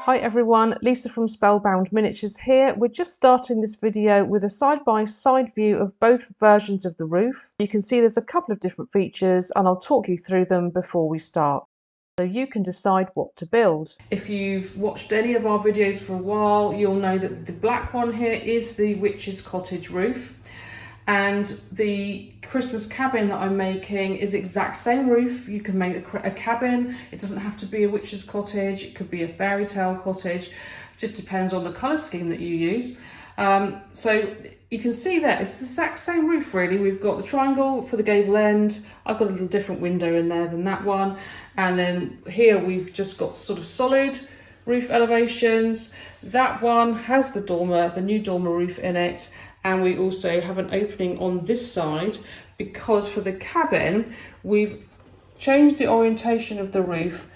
Hi everyone, Lisa from Spellbound Miniatures here. We're just starting this video with a side-by-side view of both versions of the roof. You can see there's a couple of different features and I'll talk you through them before we start, so you can decide what to build. If you've watched any of our videos for a while, you'll know that the black one here is the Witch's Cottage roof. And the Christmas cabin that I'm making is the exact same roof. You can make a cabin. It doesn't have to be a witch's cottage. It could be a fairy tale cottage. Just depends on the colour scheme that you use. So you can see that it's the exact same roof really. We've got the triangle for the gable end. I've got a little different window in there than that one. And then here we've just got sort of solid roof elevations. That one has the dormer, the new dormer roof in it. And we also have an opening on this side because for the cabin, we've changed the orientation of the roof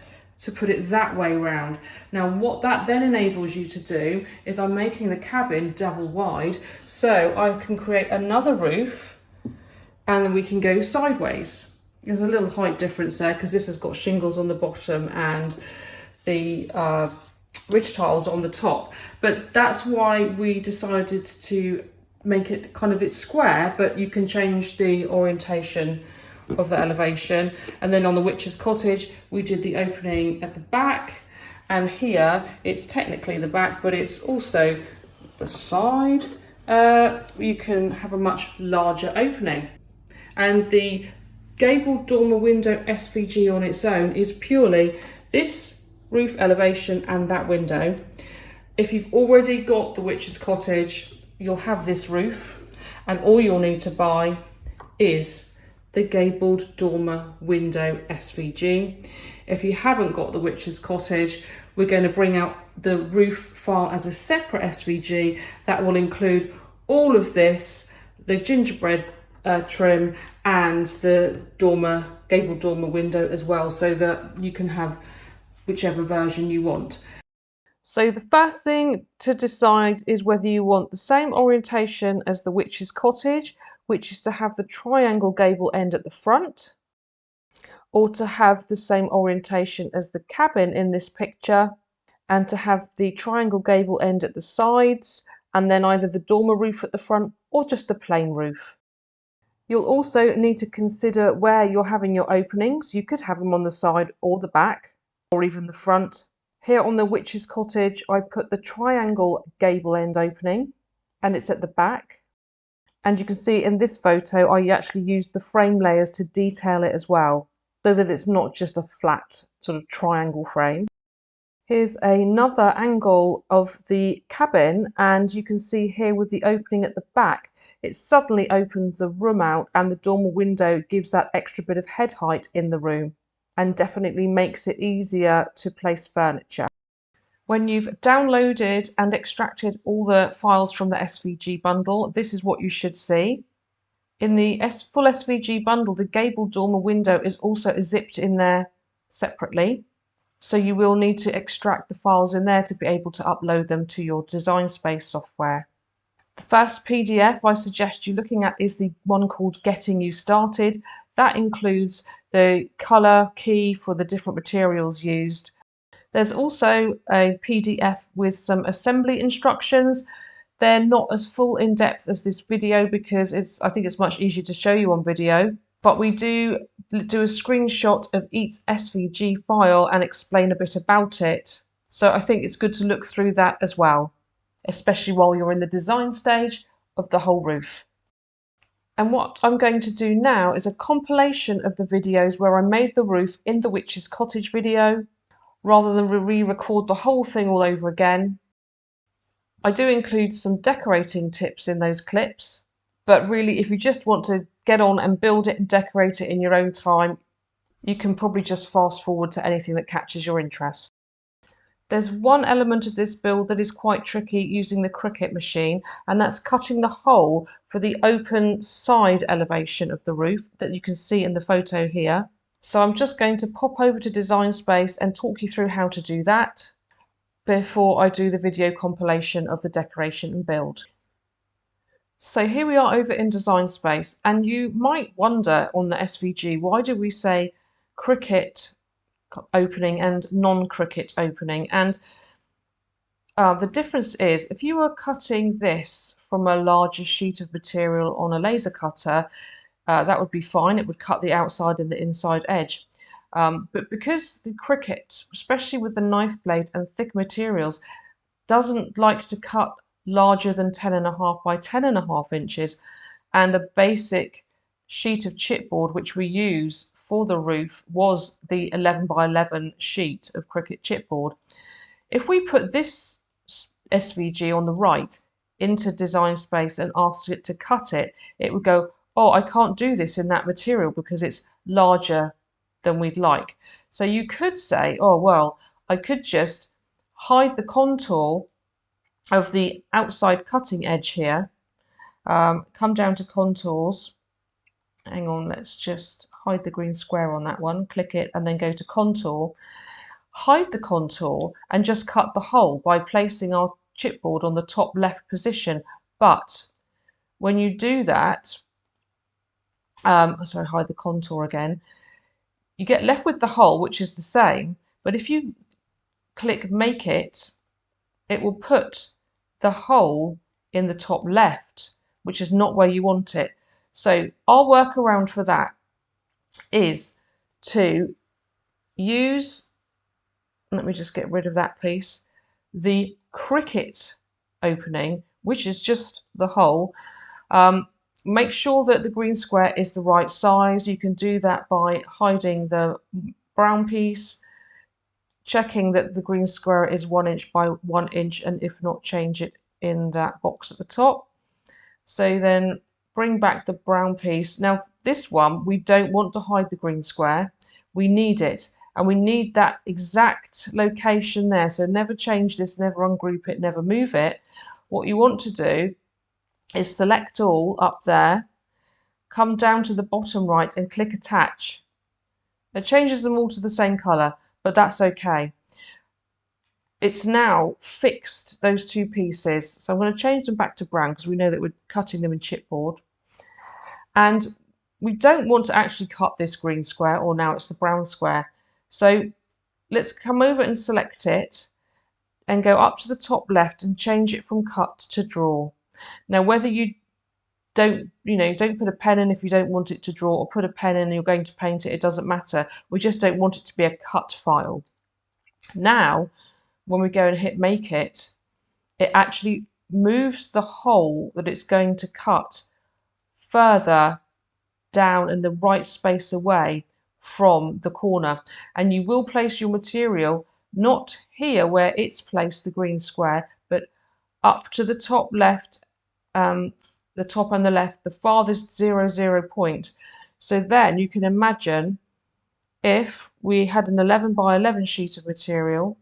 to put it that way round. Now, what that then enables you to do is I'm making the cabin double wide, so I can create another roof and then we can go sideways. There's a little height difference there because this has got shingles on the bottom and the ridge tiles on the top. But that's why we decided to make it kind of, it's square, but you can change the orientation of the elevation. And then on the Witch's Cottage, we did the opening at the back, and here it's technically the back, but it's also the side. You can have a much larger opening. And the Gabled dormer window SVG on its own is purely this roof elevation and that window. If you've already got the Witch's Cottage, you'll have this roof, and all you'll need to buy is the Gabled dormer window SVG. If you haven't got the Witch's Cottage, we're going to bring out the roof file as a separate SVG that will include all of this, the gingerbread trim and the dormer, Gabled dormer window as well, so that you can have whichever version you want. So the first thing to decide is whether you want the same orientation as the Witch's Cottage, which is to have the triangle gable end at the front, or to have the same orientation as the cabin in this picture, and to have the triangle gable end at the sides, and then either the dormer roof at the front or just a plain roof. You'll also need to consider where you're having your openings. You could have them on the side or the back, or even the front. Here on the Witch's Cottage, I put the triangle gable end opening, and it's at the back. And you can see in this photo, I actually used the frame layers to detail it as well, so that it's not just a flat sort of triangle frame. Here's another angle of the cabin, and you can see here with the opening at the back, it suddenly opens the room out, and the dormer window gives that extra bit of head height in the room, and definitely makes it easier to place furniture. When you've downloaded and extracted all the files from the SVG bundle, this is what you should see. In the full SVG bundle, the Gabled dormer window is also zipped in there separately, so you will need to extract the files in there to be able to upload them to your Design Space software. The first PDF I suggest you looking at is the one called Getting You Started. That includes the colour key for the different materials used. There's also a PDF with some assembly instructions. They're not as full in depth as this video because I think it's much easier to show you on video, but we do a screenshot of each SVG file and explain a bit about it. So I think it's good to look through that as well, especially while you're in the design stage of the whole roof. And what I'm going to do now is a compilation of the videos where I made the roof in the Witch's Cottage video, rather than re-record the whole thing all over again. I do include some decorating tips in those clips, but really if you just want to get on and build it and decorate it in your own time, you can probably just fast forward to anything that catches your interest. There's one element of this build that is quite tricky using the Cricut machine, and that's cutting the hole for the open side elevation of the roof that you can see in the photo here. So I'm just going to pop over to Design Space and talk you through how to do that before I do the video compilation of the decoration and build. So here we are over in Design Space, and you might wonder on the SVG, why do we say Cricut opening and non-Cricut opening? And The difference is if you were cutting this from a larger sheet of material on a laser cutter, that would be fine. It would cut the outside and the inside edge. But because the Cricut, especially with the knife blade and thick materials, doesn't like to cut larger than 10.5 by 10.5 inches, and the basic sheet of chipboard which we use for the roof was the 11 by 11 sheet of Cricut chipboard. If we put this SVG on the right into Design Space and asked it to cut it, it would go, oh, I can't do this in that material because it's larger than we'd like. So you could say, oh, well, I could just hide the contour of the outside cutting edge here, come down to contours. Hang on, let's just hide the green square on that one, click it and then go to contour. Hide the contour and just cut the hole by placing our chipboard on the top left position. But when you do that, sorry, hide the contour again, you get left with the hole, which is the same. But if you click make it, it will put the hole in the top left, which is not where you want it. So our workaround for that is to use, let me just get rid of that piece, the Cricut opening, which is just the hole. Make sure that the green square is the right size. You can do that by hiding the brown piece, checking that the green square is 1 inch by 1 inch, and if not, change it in that box at the top. So then bring back the brown piece. Now this one, we don't want to hide the green square. We need it, and we need that exact location there. So never change this, never ungroup it, never move it. What you want to do is select all up there, come down to the bottom right and click attach. It changes them all to the same color, but that's okay. It's now fixed those two pieces. So I'm going to change them back to brown because we know that we're cutting them in chipboard. And we don't want to actually cut this green square, or now it's the brown square. So let's come over and select it and go up to the top left and change it from cut to draw. Now, whether you don't put a pen in if you don't want it to draw, or put a pen in and you're going to paint it, it doesn't matter. We just don't want it to be a cut file. Now, when we go and hit make it, it actually moves the hole that it's going to cut further down in the right space away from the corner. And you will place your material not here where it's placed, the green square, but up to the top left, the top and the left, the farthest 0 point. So then you can imagine if we had an 11 by 11 sheet of material,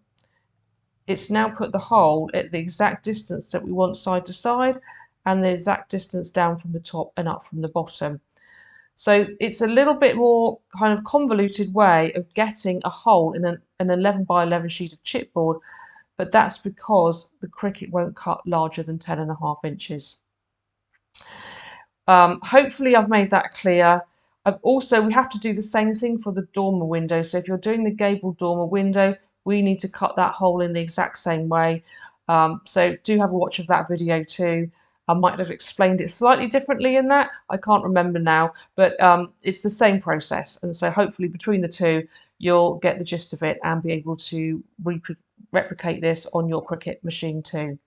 it's now put the hole at the exact distance that we want side to side, and the exact distance down from the top and up from the bottom. So it's a little bit more kind of convoluted way of getting a hole in an 11 by 11 sheet of chipboard, but that's because the Cricut won't cut larger than 10.5 inches. Hopefully I've made that clear. We have to do the same thing for the dormer window. So if you're doing the gabled dormer window, we need to cut that hole in the exact same way. So do have a watch of that video too. I might have explained it slightly differently in that. I can't remember now, but it's the same process. And so hopefully between the two, you'll get the gist of it and be able to replicate this on your Cricut machine too.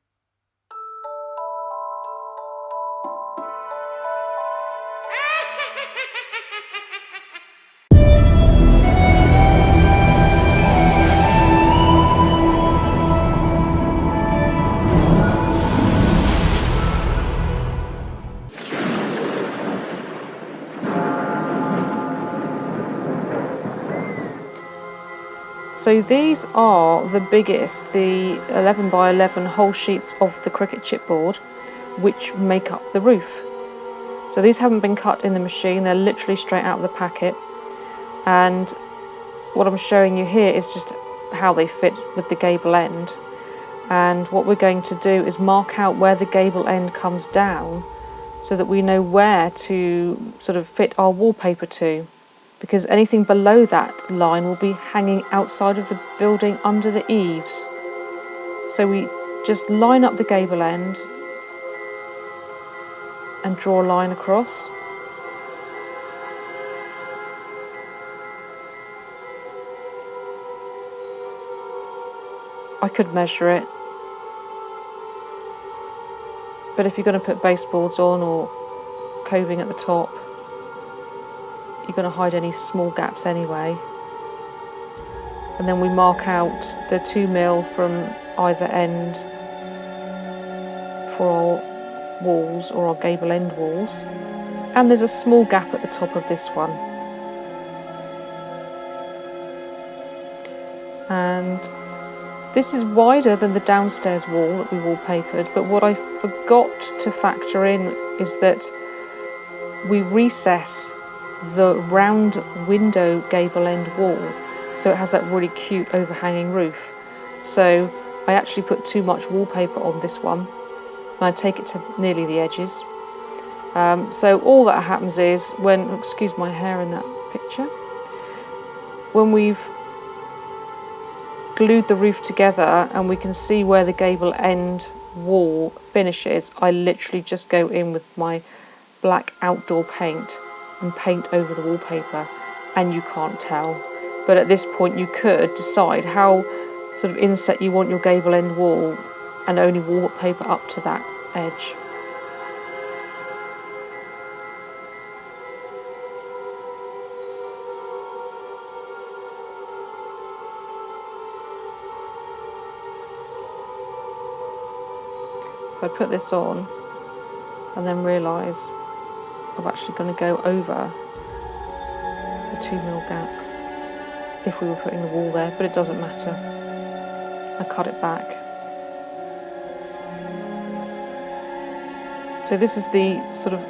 So these are the biggest, the 11 by 11 whole sheets of the Cricut chipboard, which make up the roof. So these haven't been cut in the machine, they're literally straight out of the packet. And what I'm showing you here is just how they fit with the gable end. And what we're going to do is mark out where the gable end comes down so that we know where to sort of fit our wallpaper to, because anything below that line will be hanging outside of the building under the eaves. So we just line up the gable end and draw a line across. I could measure it, but if you're going to put baseboards on or coving at the top, you're going to hide any small gaps anyway. And then we mark out the 2mm from either end for our walls or our gable end walls. And there's a small gap at the top of this one. And this is wider than the downstairs wall that we wallpapered, but what I forgot to factor in is that we recess the round window gable end wall, so it has that really cute overhanging roof. So I actually put too much wallpaper on this one, and I take it to nearly the edges. So all that happens is when, excuse my hair in that picture, when we've glued the roof together and we can see where the gable end wall finishes, I literally just go in with my black outdoor paint and paint over the wallpaper, and you can't tell. But at this point you could decide how sort of inset you want your gable end wall and only wallpaper up to that edge. So I put this on and then realise I'm actually going to go over the 2mm gap if we were putting the wall there, but it doesn't matter. I cut it back. So this is the sort of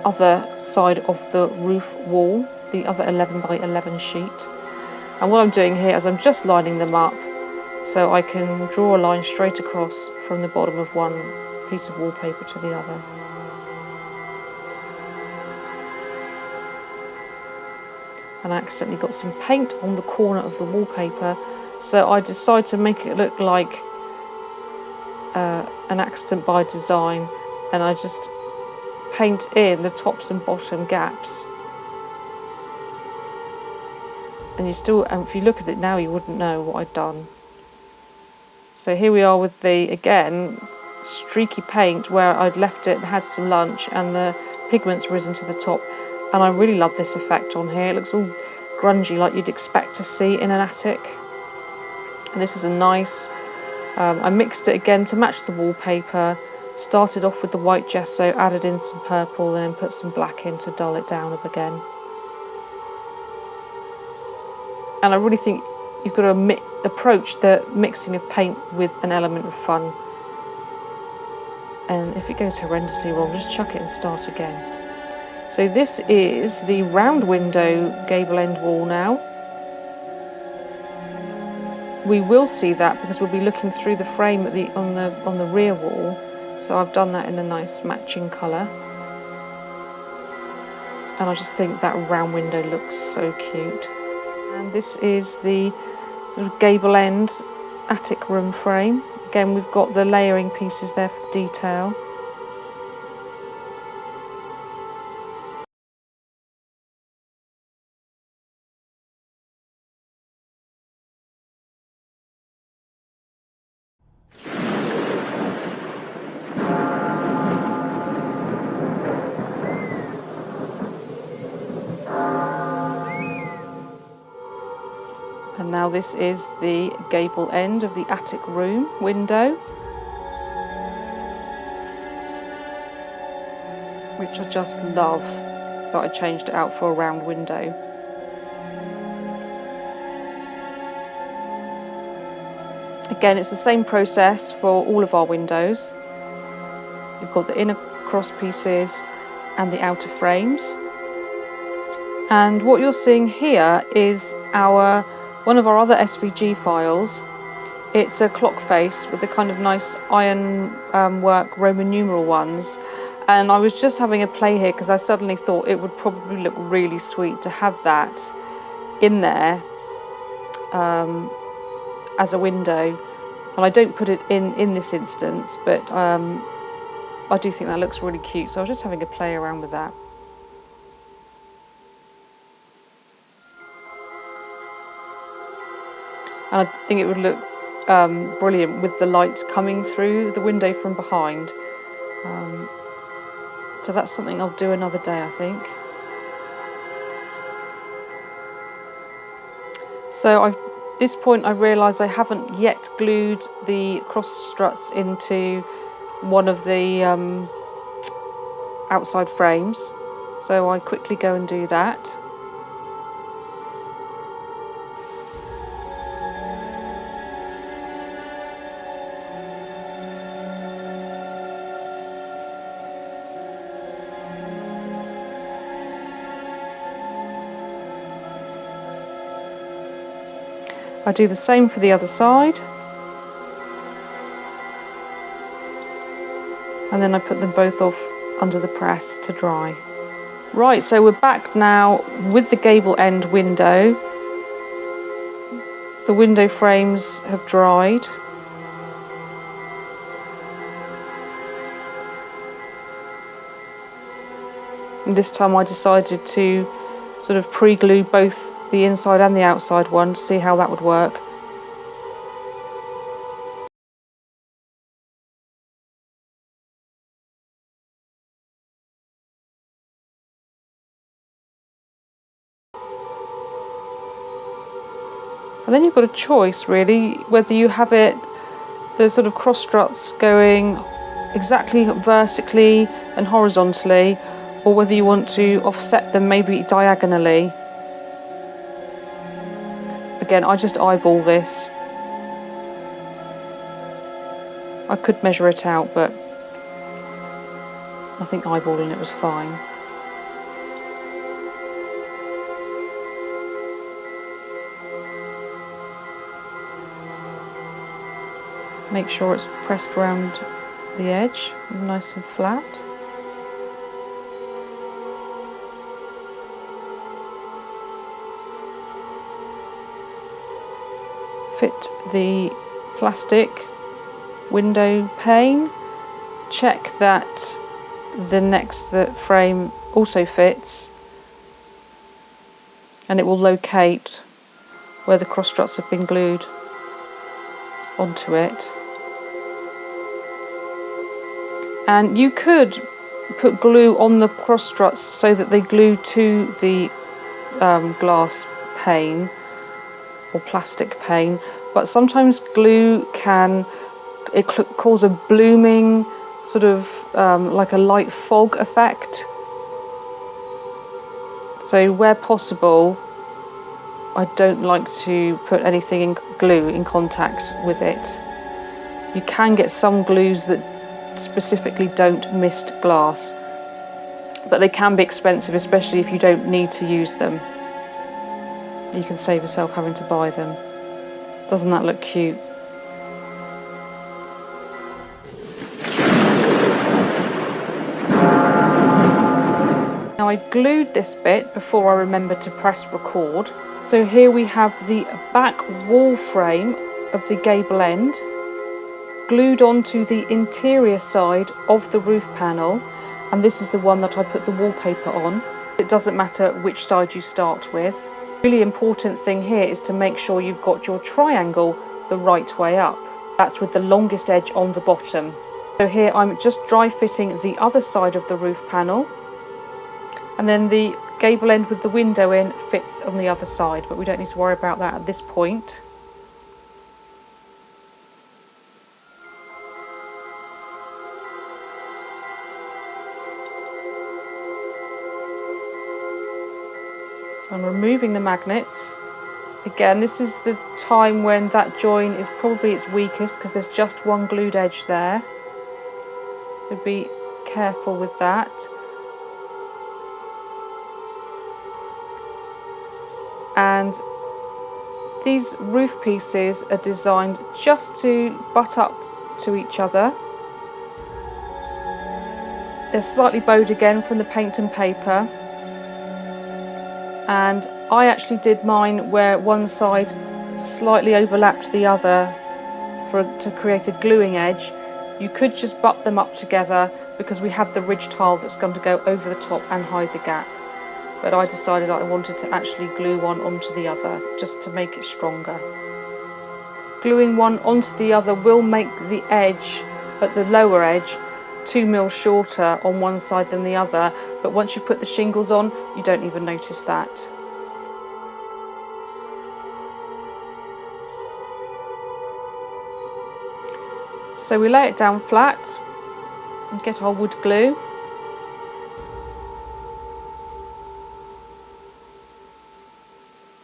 other side of the roof wall, the other 11x11 sheet. And what I'm doing here is I'm just lining them up so I can draw a line straight across from the bottom of one piece of wallpaper to the other. And I accidentally got some paint on the corner of the wallpaper, so I decided to make it look like an accident by design, and I just paint in the tops and bottom gaps. And if you look at it now, you wouldn't know what I'd done. So here we are with the, again, streaky paint where I'd left it, had some lunch, and the pigment's risen to the top. And I really love this effect on here. It looks all grungy like you'd expect to see in an attic. And this is a nice, I mixed it again to match the wallpaper, started off with the white gesso, added in some purple, and then put some black in to dull it down up again. And I really think you've got to approach the mixing of paint with an element of fun. And if it goes horrendously wrong, just chuck it and start again. So this is the round window gable end wall now. We will see that because we'll be looking through the frame at on the rear wall. So I've done that in a nice matching colour. And I just think that round window looks so cute. And this is the sort of gable end attic room frame. Again, we've got the layering pieces there for the detail. And now this is the gable end of the attic room window, which I just love that I changed it out for a round window. Again, it's the same process for all of our windows. You've got the inner cross pieces and the outer frames. And what you're seeing here is one of our other SVG files. It's a clock face with the kind of nice iron work Roman numeral ones. And I was just having a play here because I suddenly thought it would probably look really sweet to have that in there as a window. And I don't put it in this instance, but I do think that looks really cute, so I was just having a play around with that. And I think it would look brilliant with the light coming through the window from behind. So that's something I'll do another day, I think. So at this point I realise I haven't yet glued the cross struts into one of the outside frames, so I quickly go and do that. I do the same for the other side, and then I put them both off under the press to dry. Right, so we're back now with the gable end window. The window frames have dried. And this time I decided to sort of pre-glue both the inside and the outside one to see how that would work. And then you've got a choice really, whether you have it, the sort of cross struts going exactly vertically and horizontally, or whether you want to offset them maybe diagonally. Again, I just eyeball this. I could measure it out, but I think eyeballing it was fine. Make sure it's pressed around the edge, nice and flat. Fit the plastic window pane. Check that the next frame also fits, and it will locate where the cross struts have been glued onto it. And you could put glue on the cross struts so that they glue to the glass pane or plastic pane, but sometimes glue can cause a blooming sort of like a light fog effect. So where possible, I don't like to put anything in glue in contact with it. You can get some glues that specifically don't mist glass, but they can be expensive, especially if you don't need to use them. You can save yourself having to buy them. Doesn't that look cute? Now I glued this bit before I remembered to press record. So here we have the back wall frame of the gable end glued onto the interior side of the roof panel, and this is the one that I put the wallpaper on. It doesn't matter which side you start with. The really important thing here is to make sure you've got your triangle the right way up. That's with the longest edge on the bottom. So here I'm just dry fitting the other side of the roof panel, and then the gable end with the window in fits on the other side, but we don't need to worry about that at this point. So I'm removing the magnets. Again, this is the time when that join is probably its weakest because there's just one glued edge there. So be careful with that. And these roof pieces are designed just to butt up to each other. They're slightly bowed again from the paint and paper. And I actually did mine where one side slightly overlapped the other to create a gluing edge. You could just butt them up together because we have the ridge tile that's going to go over the top and hide the gap. But I decided I wanted to actually glue one onto the other just to make it stronger. Gluing one onto the other will make the edge, at the lower edge, 2 mil shorter on one side than the other, but once you put the shingles on, you don't even notice that. So we lay it down flat and get our wood glue.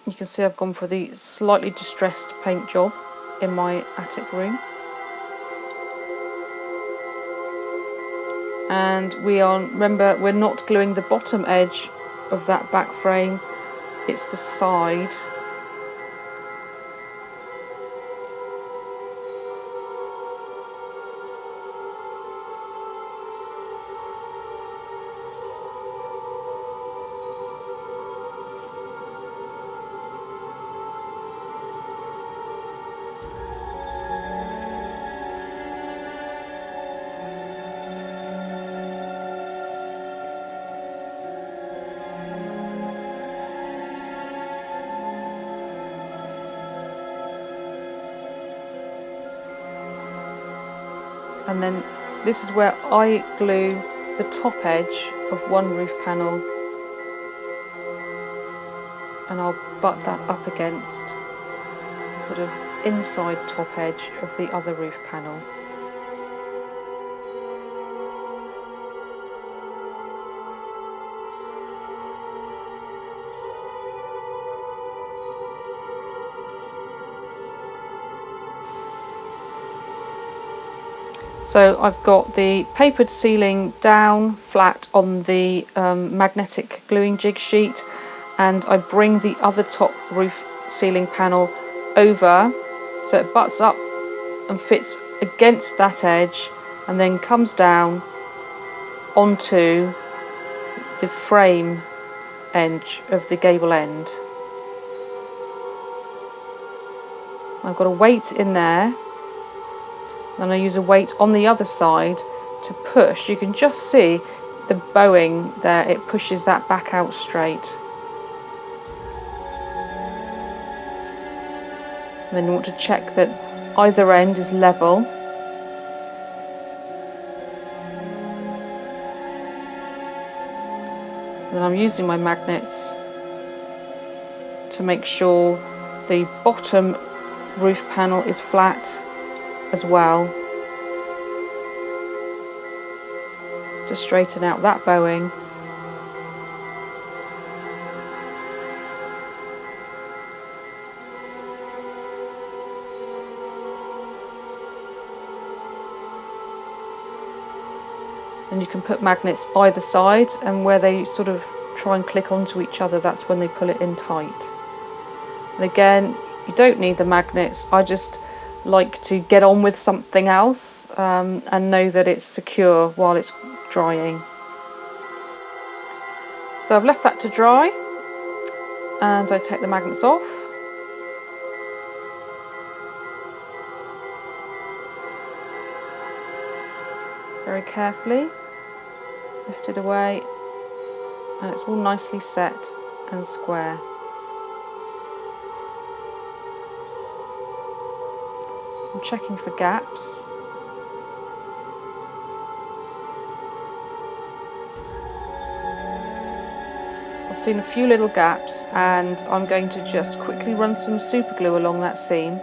You can see I've gone for the slightly distressed paint job in my attic room. And remember, we're not gluing the bottom edge of that back frame, it's the side. And then this is where I glue the top edge of one roof panel, and I'll butt that up against the sort of inside top edge of the other roof panel. So I've got the papered ceiling down flat on the magnetic gluing jig sheet, and I bring the other top roof ceiling panel over so it butts up and fits against that edge and then comes down onto the frame edge of the gable end. I've got a weight in there. Then I use a weight on the other side to push. You can just see the bowing there, it pushes that back out straight. And then you want to check that either end is level. And then I'm using my magnets to make sure the bottom roof panel is flat as well, to straighten out that bowing. And you can put magnets either side, and where they sort of try and click onto each other, that's when they pull it in tight. And again, you don't need the magnets. I just like to get on with something else and know that it's secure while it's drying. So I've left that to dry, and I take the magnets off. Very carefully lift it away, and it's all nicely set and square. I'm checking for gaps. I've seen a few little gaps, and I'm going to just quickly run some super glue along that seam.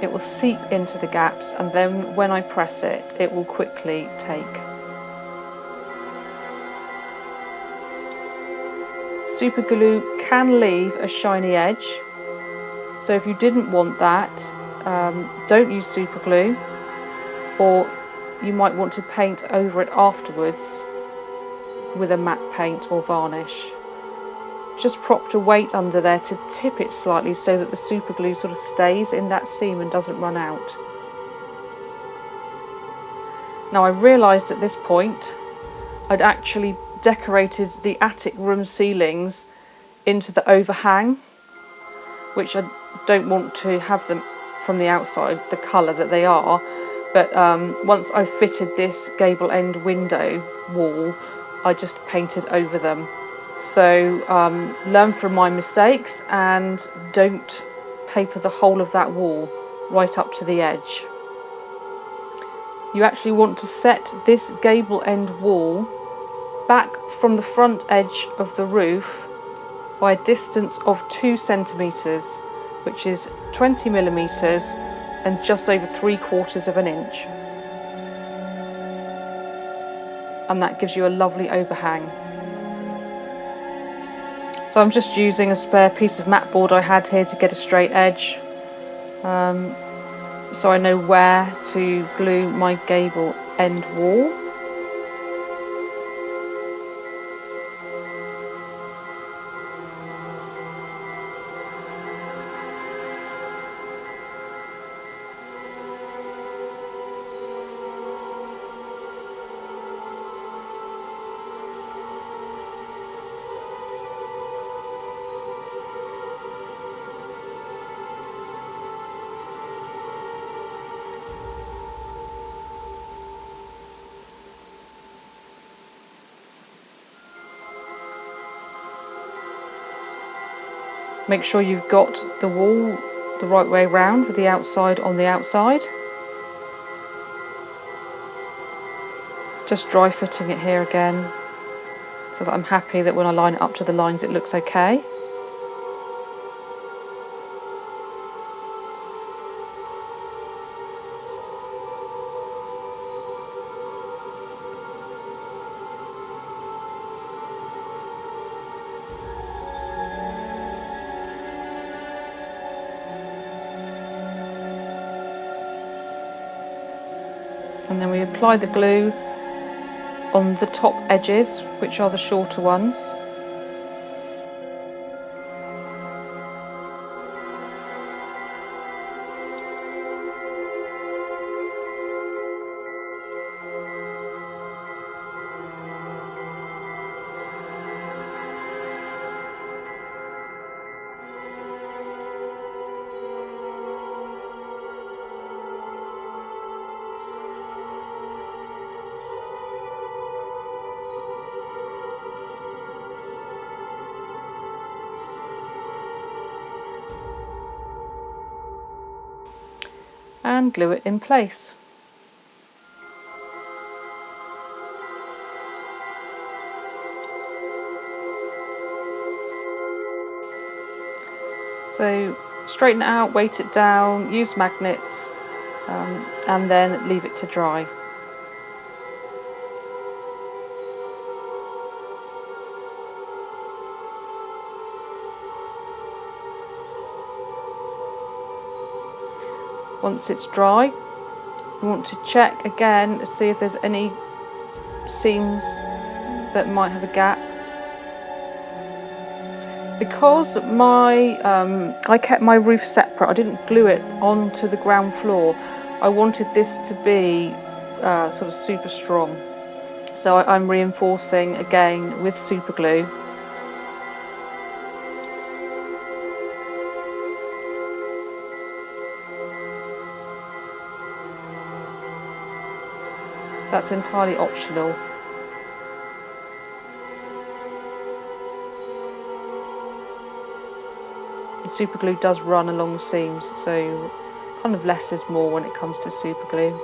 It will seep into the gaps, and then when I press it, it will quickly take. Super glue can leave a shiny edge, so if you didn't want that, don't use super glue, or you might want to paint over it afterwards with a matte paint or varnish. Just prop a weight under there to tip it slightly so that the super glue sort of stays in that seam and doesn't run out. Now I realised at this point I'd actually decorated the attic room ceilings into the overhang, which I don't want to have them from the outside the colour that they are, but once I've fitted this gable end window wall, I just painted over them. So learn from my mistakes and don't paper the whole of that wall right up to the edge. You actually want to set this gable end wall back from the front edge of the roof by a distance of 2 centimetres, which is 20 millimetres and just over 3/4 of an inch. And that gives you a lovely overhang. So I'm just using a spare piece of mat board I had here to get a straight edge, so I know where to glue my gable end wall. Make sure you've got the wall the right way round with the outside on the outside. Just dry fitting it here again so that I'm happy that when I line it up to the lines it looks okay. And then we apply the glue on the top edges, which are the shorter ones. And glue it in place. So straighten it out, weight it down, use magnets, and then leave it to dry. Once it's dry, you want to check again to see if there's any seams that might have a gap. Because I kept my roof separate, I didn't glue it onto the ground floor. I wanted this to be sort of super strong. So I'm reinforcing again with super glue. That's entirely optional. The super glue does run along the seams, so kind of less is more when it comes to super glue.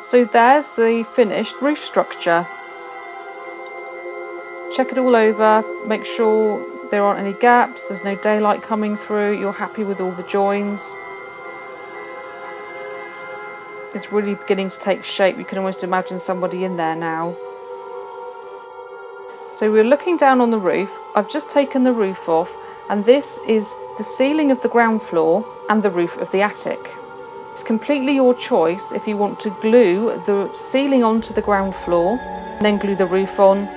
So there's the finished roof structure. Check it all over, make sure there aren't any gaps, there's no daylight coming through, you're happy with all the joins. It's really beginning to take shape, you can almost imagine somebody in there now. So we're looking down on the roof, I've just taken the roof off, and this is the ceiling of the ground floor and the roof of the attic. It's completely your choice if you want to glue the ceiling onto the ground floor, and then glue the roof on,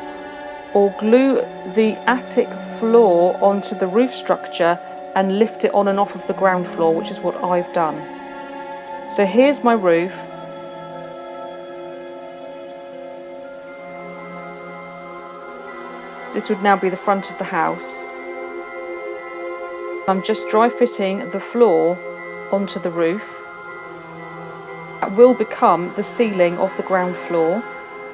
or glue the attic floor onto the roof structure and lift it on and off of the ground floor, which is what I've done. So here's my roof. This would now be the front of the house. I'm just dry fitting the floor onto the roof. That will become the ceiling of the ground floor.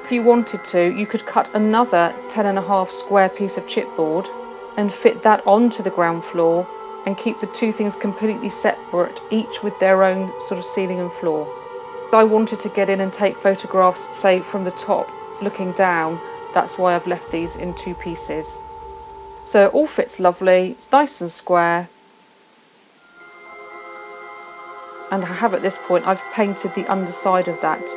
If you wanted to, you could cut another 10.5 square piece of chipboard and fit that onto the ground floor and keep the two things completely separate, each with their own sort of ceiling and floor. I wanted to get in and take photographs, say from the top looking down. That's why I've left these in two pieces. So it all fits lovely, it's nice and square. And I have at this point, I've painted the underside of that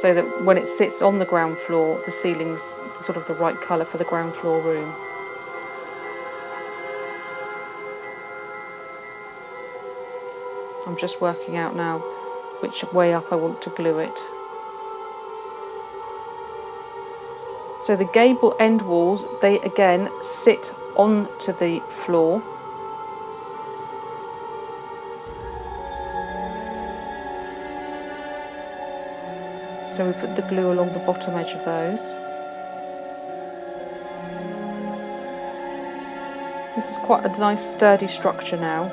so that when it sits on the ground floor, the ceiling's sort of the right colour for the ground floor room. I'm just working out now which way up I want to glue it. So the gable end walls, they again sit onto the floor. So we put the glue along the bottom edge of those. This is quite a nice sturdy structure now.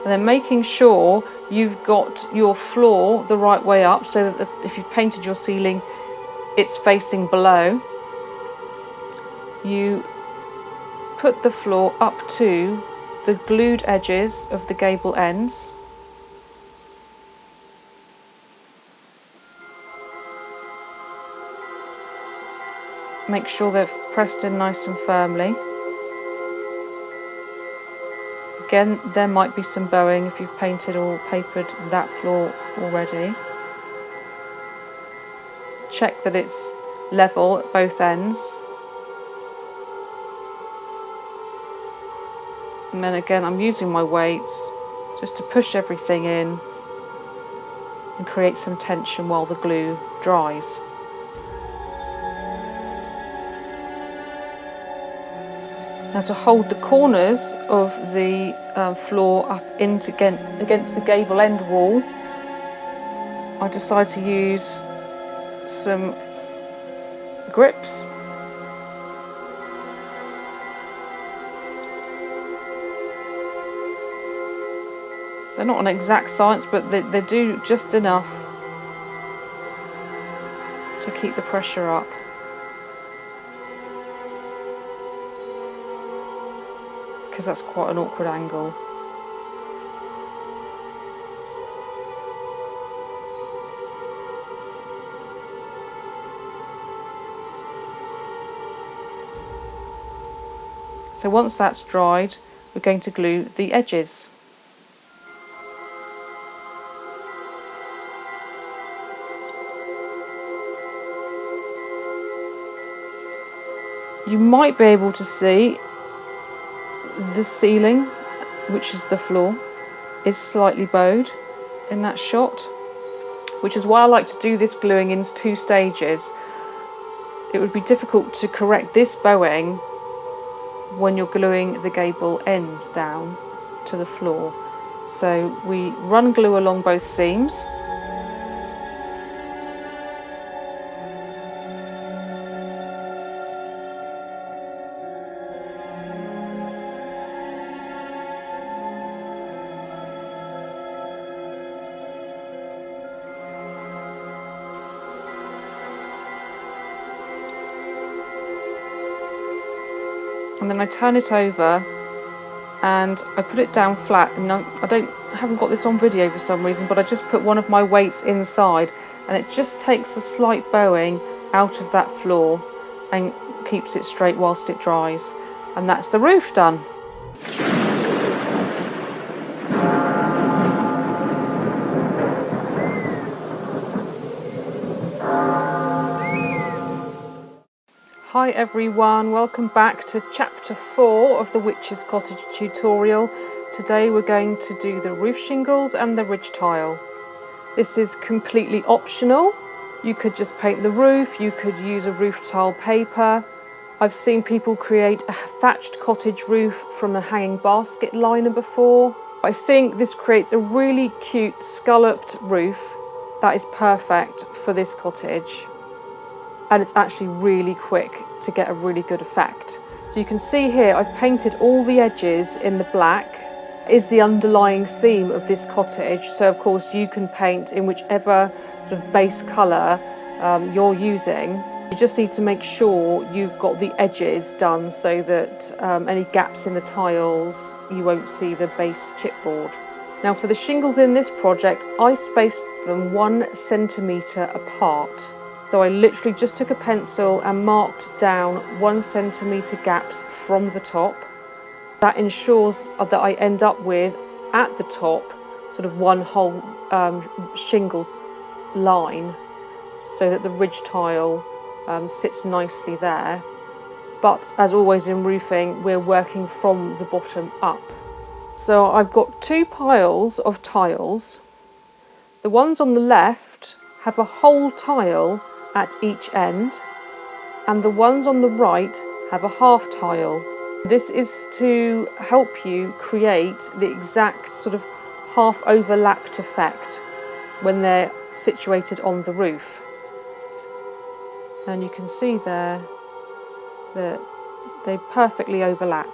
And then making sure you've got your floor the right way up, so that if you've painted your ceiling, it's facing below. You put the floor up to the glued edges of the gable ends. Make sure they're pressed in nice and firmly. Again, there might be some bowing if you've painted or papered that floor already. Check that it's level at both ends. And then again, I'm using my weights just to push everything in and create some tension while the glue dries. Now, to hold the corners of the floor up against the gable end wall, I decided to use some grips. They're not an exact science, but they do just enough to keep the pressure up. Because that's quite an awkward angle. So once that's dried, we're going to glue the edges. You might be able to see the ceiling, which is the floor, is slightly bowed in that shot, which is why I like to do this gluing in two stages. It would be difficult to correct this bowing when you're gluing the gable ends down to the floor. So we run glue along both seams. And then I turn it over and I put it down flat, and I haven't got this on video for some reason, but I just put one of my weights inside, and it just takes the slight bowing out of that floor and keeps it straight whilst it dries. And that's the roof done. Hi everyone, welcome back to chapter 4 of the Witch's Cottage tutorial. Today we're going to do the roof shingles and the ridge tile. This is completely optional. You could just paint the roof, you could use a roof tile paper. I've seen people create a thatched cottage roof from a hanging basket liner before. I think this creates a really cute scalloped roof that is perfect for this cottage. And it's actually really quick to get a really good effect. So you can see here I've painted all the edges in the black. Is the underlying theme of this cottage, so of course you can paint in whichever sort of base colour you're using. You just need to make sure you've got the edges done so that any gaps in the tiles you won't see the base chipboard. Now for the shingles in this project I spaced them 1 centimetre apart. So I literally just took a pencil and marked down 1 centimetre gaps from the top. That ensures that I end up with, at the top, sort of one whole shingle line so that the ridge tile sits nicely there. But as always in roofing, we're working from the bottom up. So I've got 2 piles of tiles. The ones on the left have a whole tile at each end, and the ones on the right have a half tile. This is to help you create the exact sort of half overlapped effect when they're situated on the roof. And you can see there that they perfectly overlap.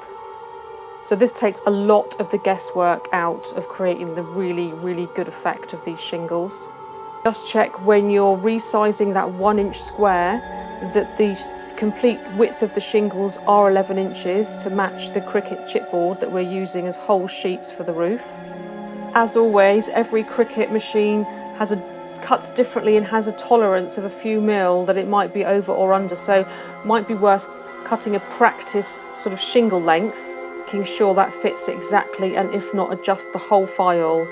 So this takes a lot of the guesswork out of creating the really good effect of these shingles. Just check when you're resizing that 1-inch square that the complete width of the shingles are 11 inches to match the Cricut chipboard that we're using as whole sheets for the roof. As always, every Cricut machine cuts differently and has a tolerance of a few mil that it might be over or under, so it might be worth cutting a practice sort of shingle length, making sure that fits exactly, and if not, adjust the whole file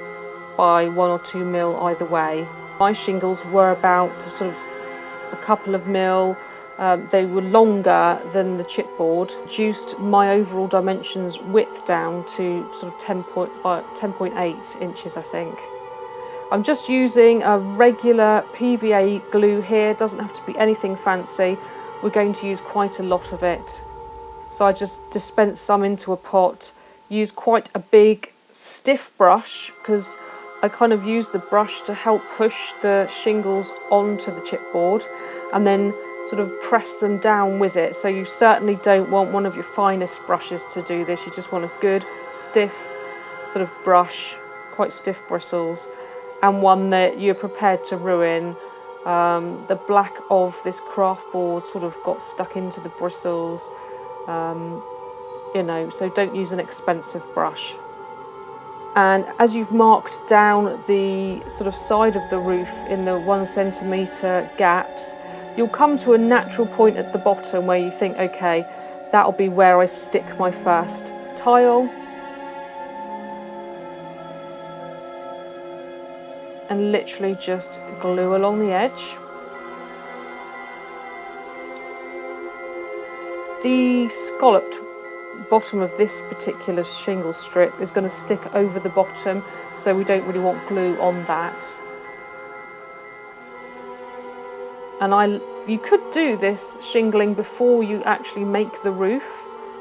by 1 or 2 mil either way. My shingles were about sort of a couple of mil. They were longer than the chipboard. Reduced my overall dimensions width down to sort of 10.8 inches, I think. I'm just using a regular PVA glue here. It doesn't have to be anything fancy. We're going to use quite a lot of it. So I just dispense some into a pot. Use quite a big stiff brush because I kind of use the brush to help push the shingles onto the chipboard and then sort of press them down with it. So you certainly don't want one of your finest brushes to do this. You just want a good stiff sort of brush, quite stiff bristles, and one that you're prepared to ruin. The black of this craft board sort of got stuck into the bristles, you know, so don't use an expensive brush. And as you've marked down the sort of side of the roof in the 1 centimetre gaps, you'll come to a natural point at the bottom where you think, okay, that'll be where I stick my first tile. And literally just glue along the edge. The scalloped bottom of this particular shingle strip is going to stick over the bottom, so we don't really want glue on that. And you could do this shingling before you actually make the roof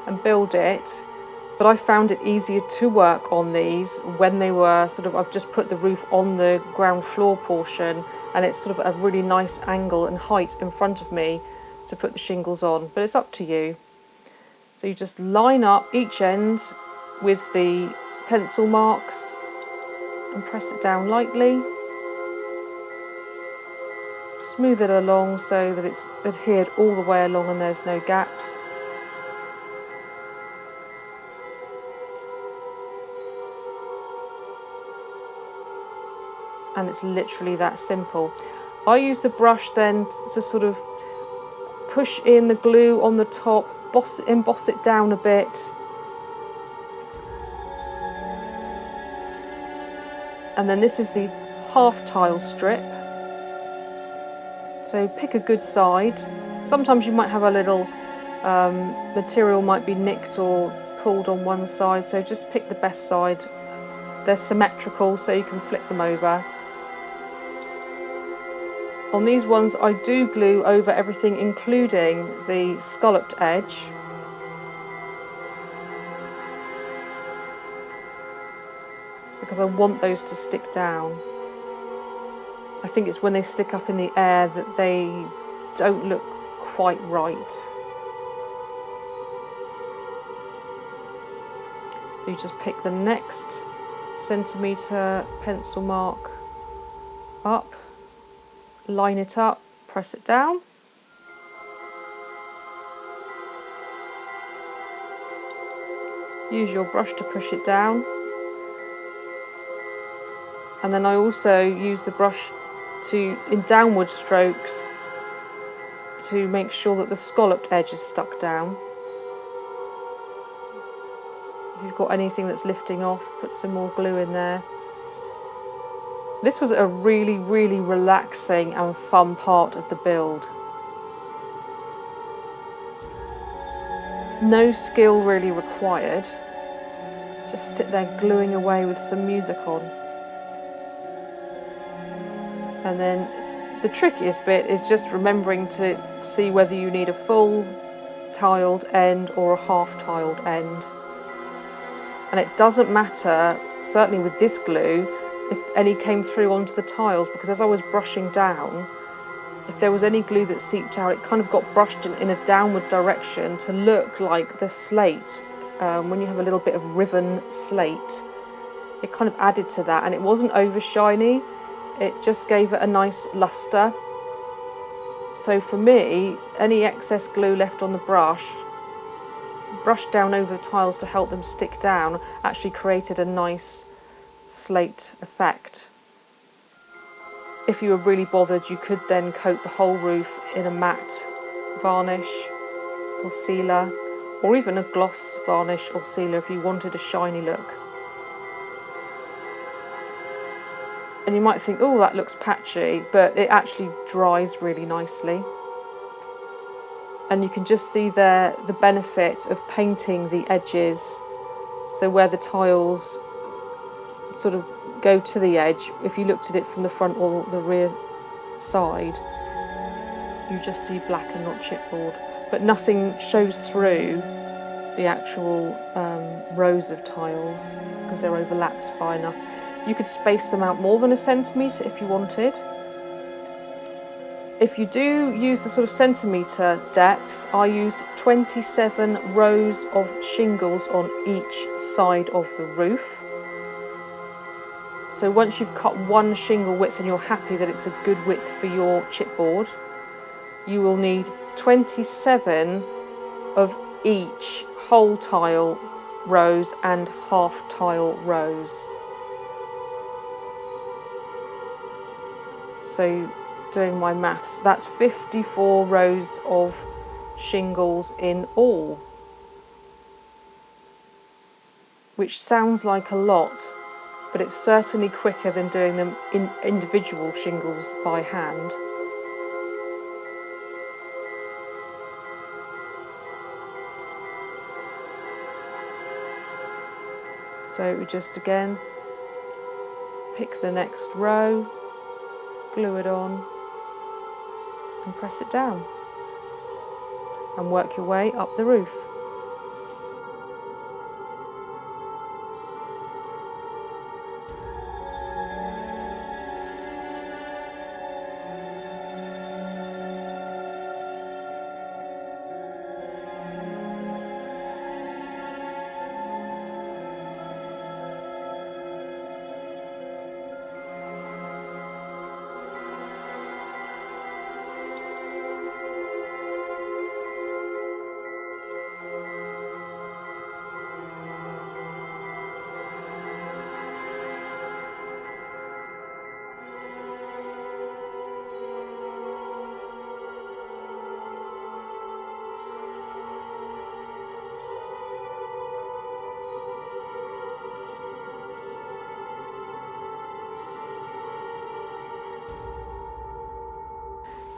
and build it, but I found it easier to work on these when they were sort of, I've just put the roof on the ground floor portion and it's sort of a really nice angle and height in front of me to put the shingles on, but it's up to you. So you just line up each end with the pencil marks and press it down lightly. Smooth it along so that it's adhered all the way along and there's no gaps. And it's literally that simple. I use the brush then to sort of push in the glue on the top, emboss it down a bit, and then this is the half tile strip. So pick a good side Sometimes you might have a little material might be nicked or pulled on one side, so just pick the best side. They're symmetrical, so you can flip them over. On these ones I do glue over everything, including the scalloped edge. Because I want those to stick down. I think it's when they stick up in the air that they don't look quite right. So you just pick the next centimetre pencil mark up, line it up, press it down. Use your brush to push it down. And then I also use the brush in downward strokes to make sure that the scalloped edge is stuck down. If you've got anything that's lifting off, put some more glue in there. This was a really, really relaxing and fun part of the build. No skill really required. Just sit there gluing away with some music on. And then the trickiest bit is just remembering to see whether you need a full tiled end or a half tiled end. And it doesn't matter, certainly with this glue, if any came through onto the tiles, because as I was brushing down, if there was any glue that seeped out, it kind of got brushed in a downward direction to look like the slate. When you have a little bit of riven slate, it kind of added to that, and it wasn't over shiny, it just gave it a nice luster. So for me, any excess glue left on the brush, brushed down over the tiles to help them stick down, actually created a nice slate effect. If you were really bothered, you could then coat the whole roof in a matte varnish or sealer, or even a gloss varnish or sealer if you wanted a shiny look. And you might think, oh, that looks patchy, but it actually dries really nicely. And you can just see there the benefit of painting the edges, so where the tiles sort of go to the edge, if you looked at it from the front or the rear side, you just see black and not chipboard, but nothing shows through the actual rows of tiles because they're overlapped by enough. You could space them out more than a centimetre if you wanted. If you do use the sort of centimetre depth, I used 27 rows of shingles on each side of the roof. So once you've cut one shingle width and you're happy that it's a good width for your chipboard, you will need 27 of each whole tile rows and half tile rows. So doing my maths, that's 54 rows of shingles in all, which sounds like a lot, but it's certainly quicker than doing them in individual shingles by hand. So we just again pick the next row, glue it on and press it down and work your way up the roof.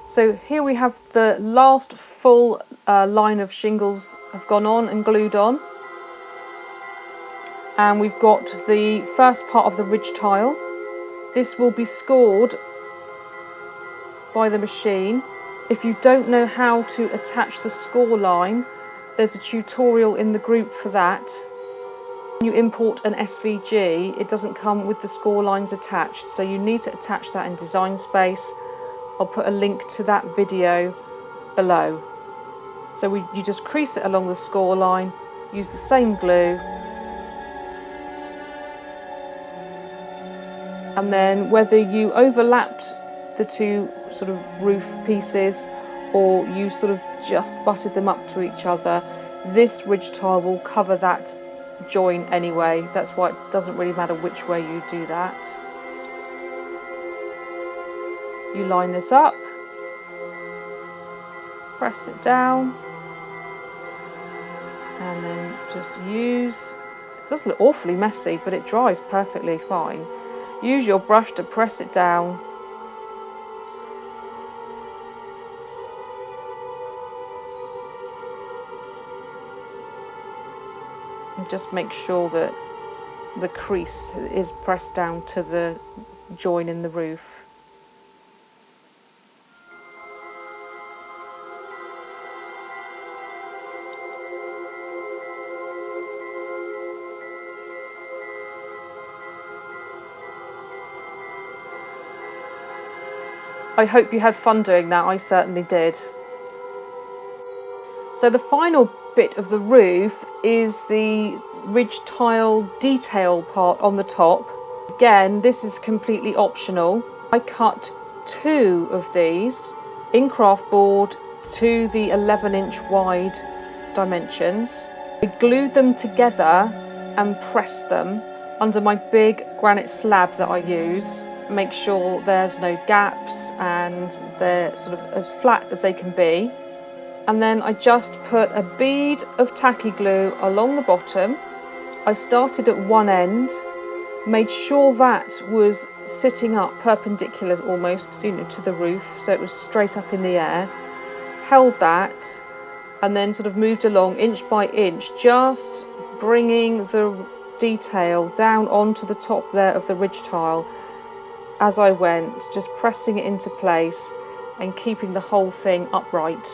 So here we have the last full line of shingles have gone on and glued on. And we've got the first part of the ridge tile. This will be scored by the machine. If you don't know how to attach the score line, there's a tutorial in the group for that. When you import an SVG, it doesn't come with the score lines attached, so you need to attach that in Design Space. I'll put a link to that video below. So you just crease it along the score line, use the same glue, and then whether you overlapped the two sort of roof pieces or you sort of just butted them up to each other, this ridge tile will cover that join anyway. That's why it doesn't really matter which way you do that. You line this up, press it down, and then just use, it does look awfully messy, but it dries perfectly fine. Use your brush to press it down. And just make sure that the crease is pressed down to the join in the roof. I hope you had fun doing that, I certainly did. So the final bit of the roof is the ridge tile detail part on the top. Again, this is completely optional. I cut 2 of these in craft board to the 11-inch wide dimensions. I glued them together and pressed them under my big granite slab that I use. Make sure there's no gaps and they're sort of as flat as they can be. And then I just put a bead of tacky glue along the bottom. I started at one end, made sure that was sitting up perpendicular almost, to the roof, so it was straight up in the air. Held that and then sort of moved along inch by inch, just bringing the detail down onto the top there of the ridge tile as I went, just pressing it into place and keeping the whole thing upright.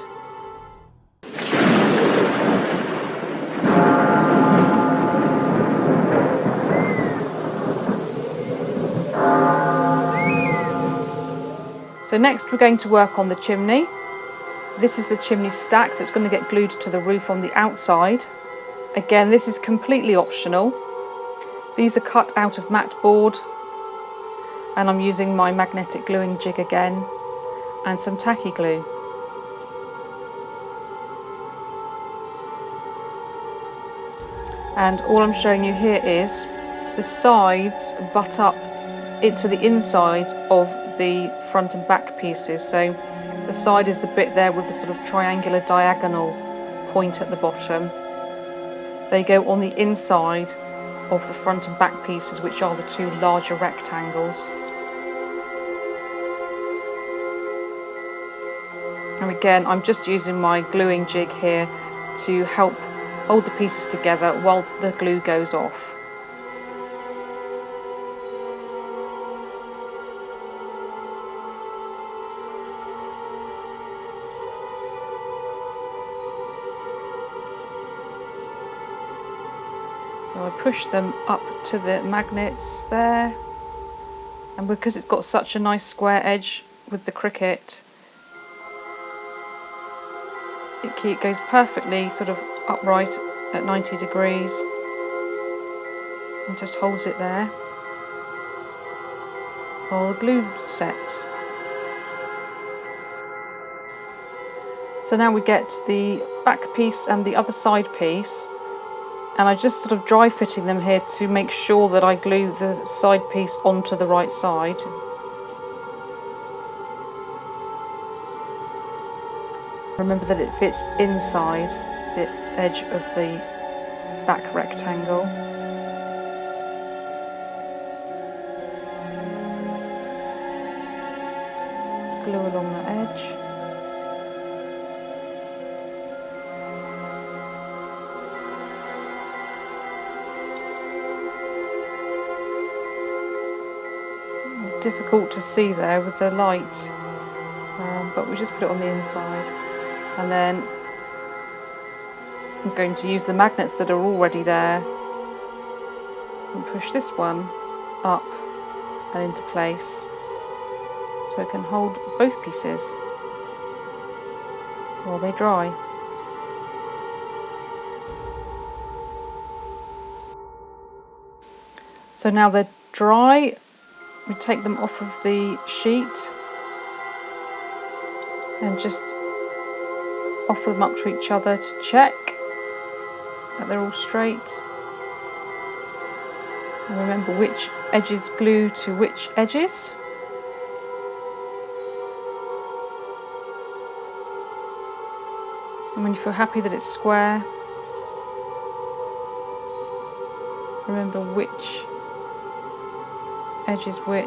So next we're going to work on the chimney. This is the chimney stack that's going to get glued to the roof on the outside. Again, this is completely optional. These are cut out of mat board, and I'm using my magnetic gluing jig again and some tacky glue. And all I'm showing you here is the sides butt up into the inside of the front and back pieces. So the side is the bit there with the sort of triangular diagonal point at the bottom. They go on the inside of the front and back pieces, which are the 2 larger rectangles. And again, I'm just using my gluing jig here to help hold the pieces together whilst the glue goes off. So I push them up to the magnets there, and because it's got such a nice square edge with the Cricut, it goes perfectly sort of upright at 90 degrees and just holds it there while the glue sets. So now we get the back piece and the other side piece, and I just sort of dry fitting them here to make sure that I glue the side piece onto the right side. Remember that it fits inside the edge of the back rectangle. Just glue along the edge. difficult to see there with the light, but we just put it on the inside. And then I'm going to use the magnets that are already there and push this one up and into place so it can hold both pieces while they dry. So now they're dry, we take them off of the sheet and just offer them up to each other to check that they're all straight. And remember which edges glue to which edges. And when you feel happy that it's square, remember which edge is which.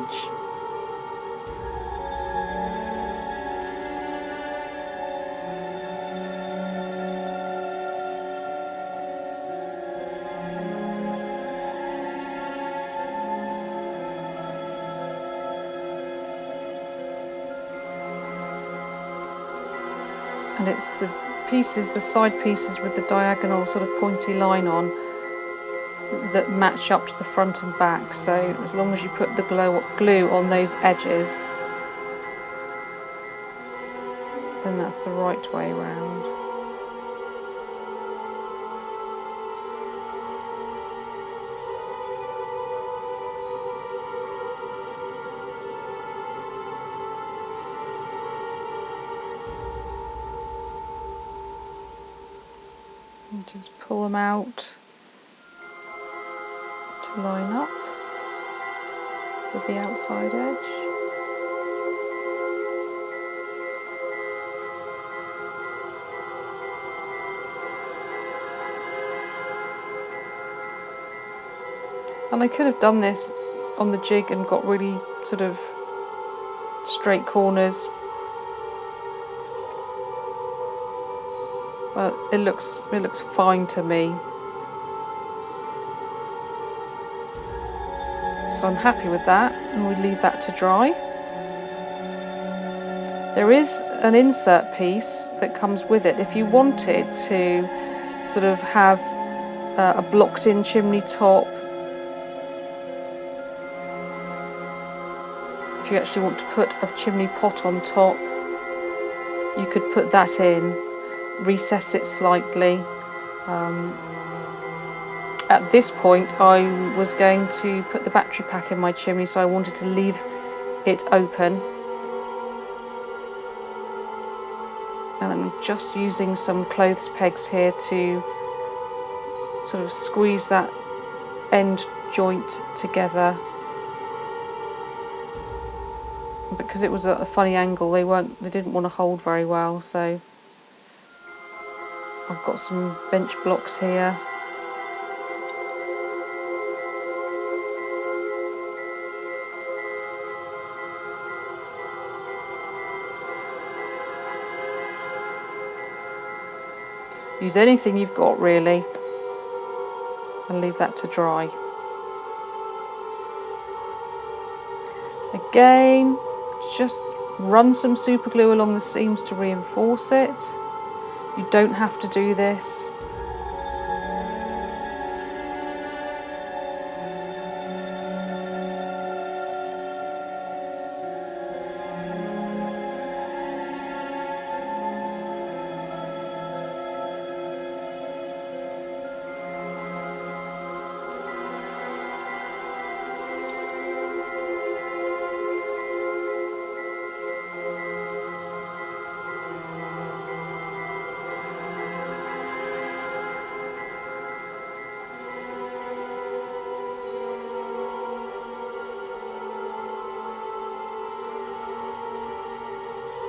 And it's the pieces, the side pieces with the diagonal sort of pointy line on, that match up to the front and back. So as long as you put the glue on those edges, then that's the right way round. And just pull them out to line up with the outside edge. And I could have done this on the jig and got really sort of straight corners, but it looks fine to me. So I'm happy with that, and we leave that to dry. There is an insert piece that comes with it if you wanted to sort of have a blocked-in chimney top. If you actually want to put a chimney pot on top, you could put that in, recess it slightly. At this point I was going to put the battery pack in my chimney, so I wanted to leave it open. And I'm just using some clothes pegs here to sort of squeeze that end joint together. Because it was a funny angle, they didn't want to hold very well, so I've got some bench blocks here. Use anything you've got really, and leave that to dry. Again, just run some super glue along the seams to reinforce it. You don't have to do this.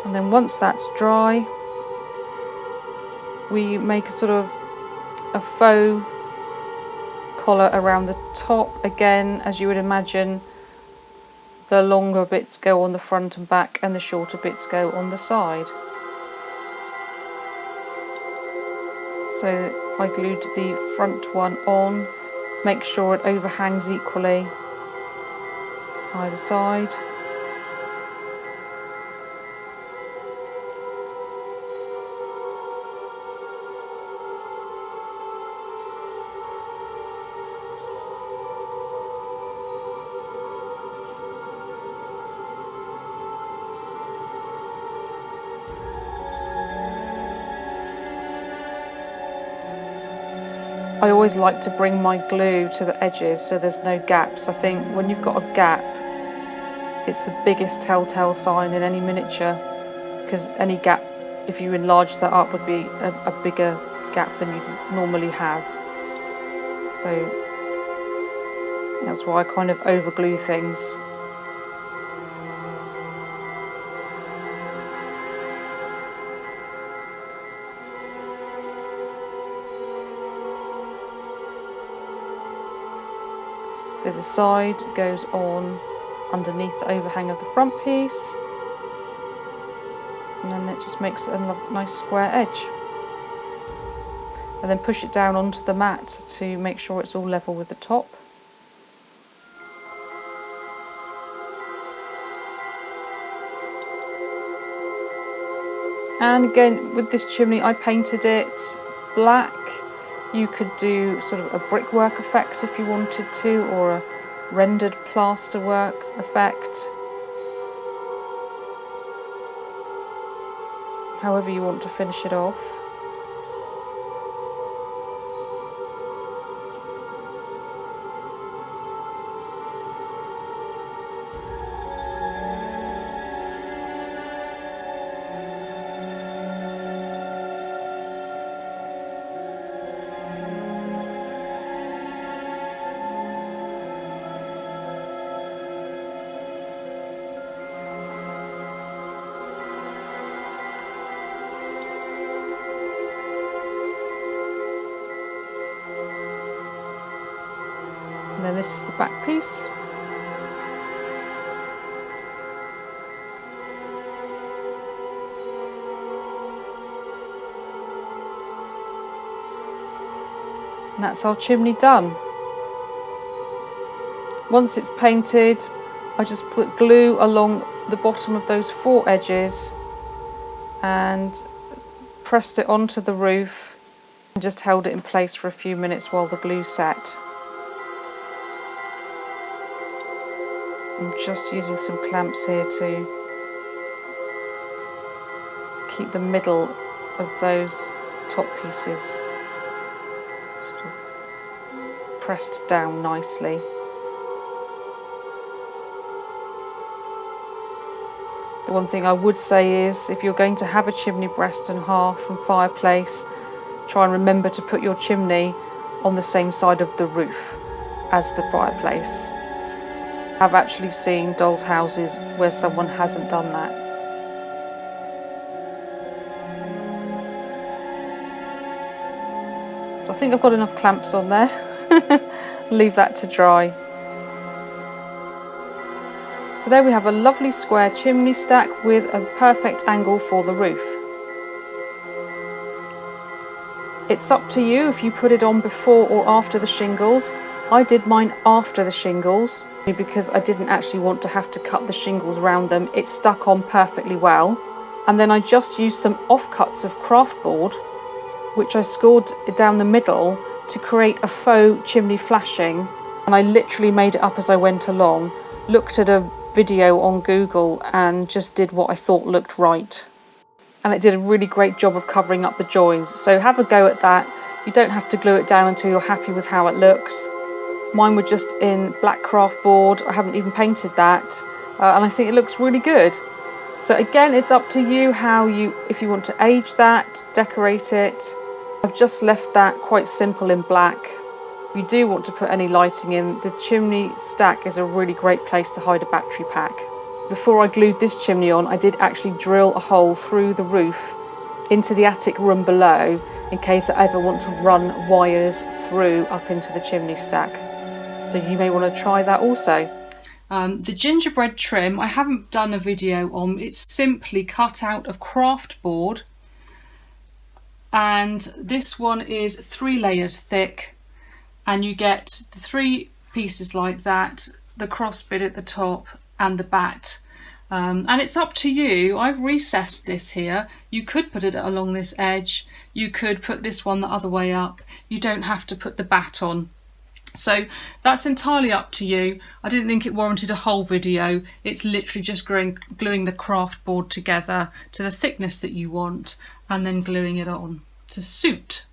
And then once that's dry, we make a sort of a faux collar around the top. Again, as you would imagine, the longer bits go on the front and back and the shorter bits go on the side. So I glued the front one on, make sure it overhangs equally either side. I always like to bring my glue to the edges so there's no gaps. I think when you've got a gap, it's the biggest telltale sign in any miniature, because any gap, if you enlarge that up, would be a bigger gap than you normally have. So that's why I kind of over glue things. So the side goes on underneath the overhang of the front piece, and then it just makes a nice square edge. And then push it down onto the mat to make sure it's all level with the top. And again, with this chimney, I painted it black. You could do sort of a brickwork effect if you wanted to, or a rendered plasterwork effect. However you want to finish it off. And then this is the back piece. And that's our chimney done. Once it's painted, I just put glue along the bottom of those 4 edges and pressed it onto the roof and just held it in place for a few minutes while the glue set. I'm just using some clamps here to keep the middle of those top pieces sort of pressed down nicely. The one thing I would say is, if you're going to have a chimney breast and hearth and fireplace, try and remember to put your chimney on the same side of the roof as the fireplace. I've actually seen dolled houses where someone hasn't done that. I think I've got enough clamps on there. Leave that to dry. So there we have a lovely square chimney stack with a perfect angle for the roof. It's up to you if you put it on before or after the shingles. I did mine after the shingles because I didn't actually want to have to cut the shingles around them. It stuck on perfectly well. And then I just used some offcuts of craft board, which I scored down the middle to create a faux chimney flashing. And I literally made it up as I went along, looked at a video on Google and just did what I thought looked right. And it did a really great job of covering up the joins. So have a go at that. You don't have to glue it down until you're happy with how it looks. Mine were just in black craft board. I haven't even painted that, and I think it looks really good. So again, it's up to you if you want to age that, decorate it. I've just left that quite simple in black. If you do want to put any lighting in, the chimney stack is a really great place to hide a battery pack. Before I glued this chimney on, I did actually drill a hole through the roof into the attic room below in case I ever want to run wires through up into the chimney stack. So you may want to try that also. The gingerbread trim, I haven't done a video on. It's simply cut out of craft board, and this one is 3 layers thick, and you get the 3 pieces like that, the cross bit at the top and the bat. And it's up to you. I've recessed this here. You could put it along this edge. You could put this one the other way up. You don't have to put the bat on. So that's entirely up to you. I didn't think it warranted a whole video. It's literally just gluing the craft board together to the thickness that you want and then gluing it on to suit.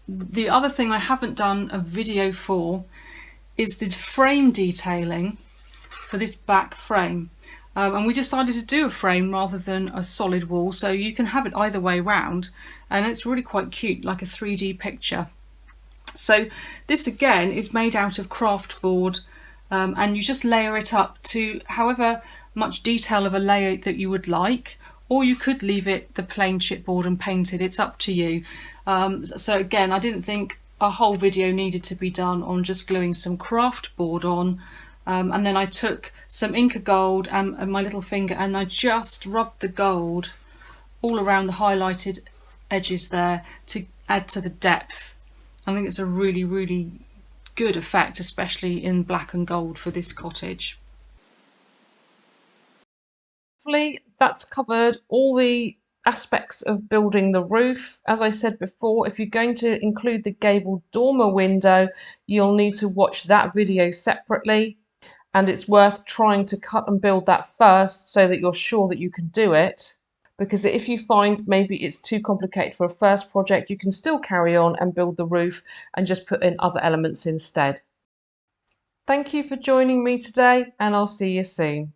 The other thing I haven't done a video for is the frame detailing for this back frame. And we decided to do a frame rather than a solid wall, so you can have it either way round, and it's really quite cute, like a 3D picture. So this again is made out of craft board, and you just layer it up to however much detail of a layout that you would like, or you could leave it the plain chipboard and paint it. It's up to you. So again, I didn't think a whole video needed to be done on just gluing some craft board on. And then I took some Inca gold and my little finger, and I just rubbed the gold all around the highlighted edges there to add to the depth. I think it's a really, really good effect, especially in black and gold for this cottage. Hopefully that's covered all the aspects of building the roof. As I said before, if you're going to include the gabled dormer window, you'll need to watch that video separately. And it's worth trying to cut and build that first so that you're sure that you can do it. Because if you find maybe it's too complicated for a first project, you can still carry on and build the roof and just put in other elements instead. Thank you for joining me today, and I'll see you soon.